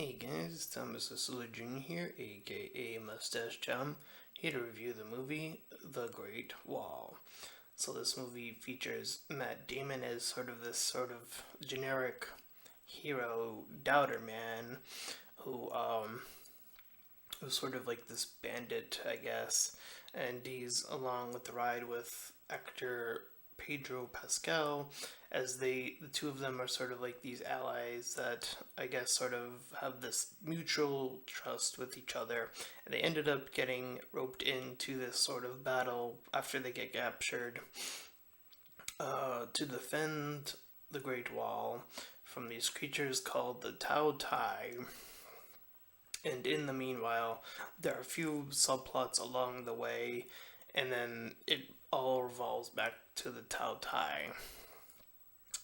Hey guys, Thomas Jr. here, aka Mustached. Here to review the movie The Great Wall. So this movie features Matt Damon as sort of generic hero doubter man who's sort of like this bandit, I guess, and he's along with the ride with actor Pedro Pascal, as the two of them are sort of like these allies that I guess sort of have this mutual trust with each other, and they ended up getting roped into this sort of battle after they get captured to defend the Great Wall from these creatures called the Tao Tai. And in the meanwhile, there are a few subplots along the way, and then it all revolves back to the Tao Tai.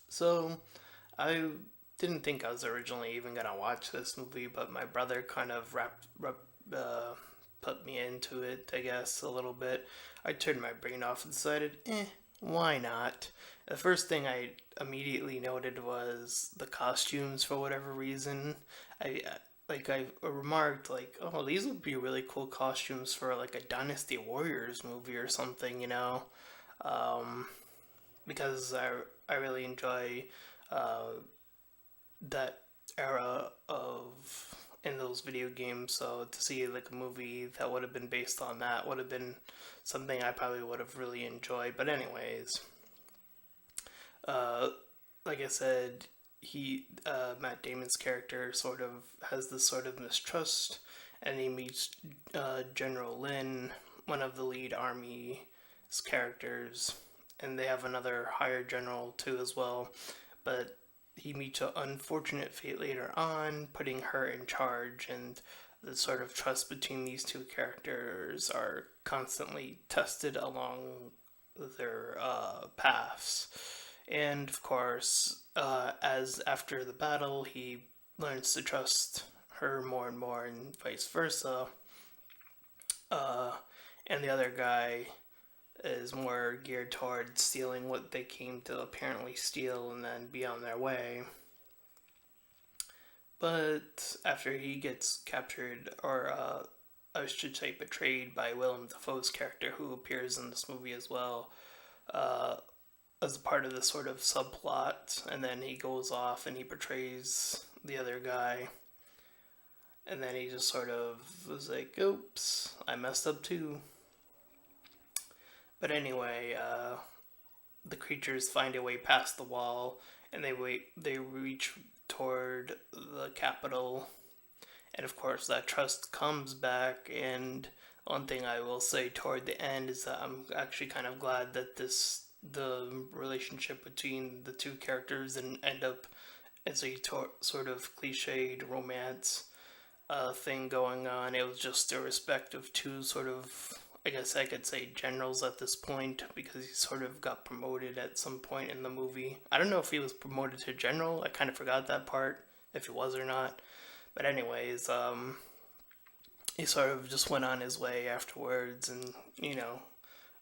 So, I didn't think I was originally even gonna watch this movie, but my brother kind of put me into it, I guess, a little bit. I turned my brain off and decided, why not? The first thing I immediately noted was the costumes for whatever reason. I I remarked like, oh, these would be really cool costumes for like a Dynasty Warriors movie or something, um, because I really enjoy uh, that era of in those video games. So to see like a movie that would have been based on that would have been something I probably would have really enjoyed. But anyways, uh, like I said, Matt Damon's character sort of has this sort of mistrust, and he meets General Lin, one of the lead army characters, and they have another higher general too as well. But he meets an unfortunate fate later on, putting her in charge, and the sort of trust between these two characters are constantly tested along their paths. And of course, as after the battle, he learns to trust her more and more, and vice versa. Uh, and the other guy is more geared toward stealing what they came to apparently steal and then be on their way. But after he gets captured, or I should say betrayed by Willem Dafoe's character, who appears in this movie as well, uh, as a part of this sort of subplot, and then he goes off and he betrays the other guy, and then he just sort of was like, oops, I messed up too. But anyway, the creatures find a way past the wall, and they reach toward the capital, and of course that trust comes back. And one thing I will say toward the end is that I'm actually kind of glad that the relationship between the two characters didn't end up as a sort of cliched romance thing going on. It was just a respect of two sort of, I guess I could say, generals at this point, because he sort of got promoted at some point in the movie. I don't know if he was promoted to general. I kind of forgot that part, if he was or not. But anyways, he sort of just went on his way afterwards, and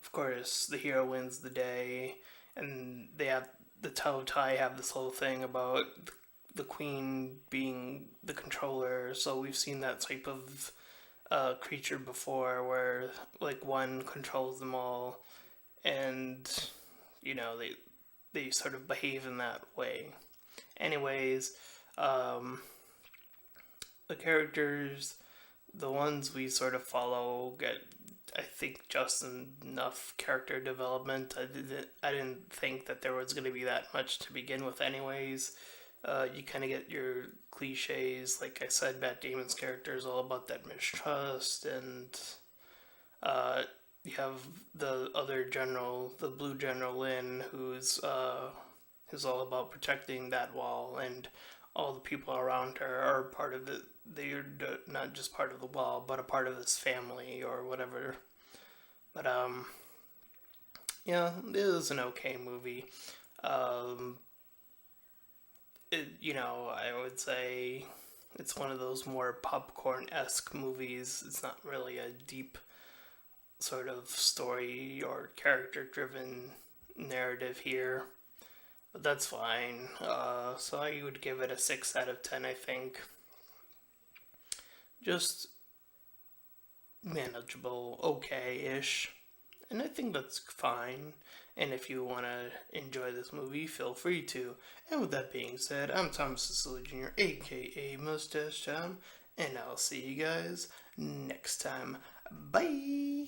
of course, the hero wins the day, and they have the Tao Tai have this whole thing about the queen being the controller. So we've seen that type of creature before, where like one controls them all, and they sort of behave in that way. Anyways, um, the characters, the ones we sort of follow, get, I think, just enough character development. I didn't think that there was going to be that much to begin with anyways. You kind of get your cliches. Like I said, Matt Damon's character is all about that mistrust, and you have the other general, the blue general Lin, who's all about protecting that wall, and all the people around her are part of it. They're not just part of the wall, but a part of his family or whatever. But yeah, it was an okay movie. Um, I would say it's one of those more popcorn-esque movies. It's not really a deep sort of story or character-driven narrative here, but that's fine. So I would give it a 6 out of 10, I think. just manageable, okay-ish. And I think that's fine. And if you want to enjoy this movie, feel free to. And with that being said, I'm Thomas Cecily Jr., aka Mustached, and I'll see you guys next time. Bye!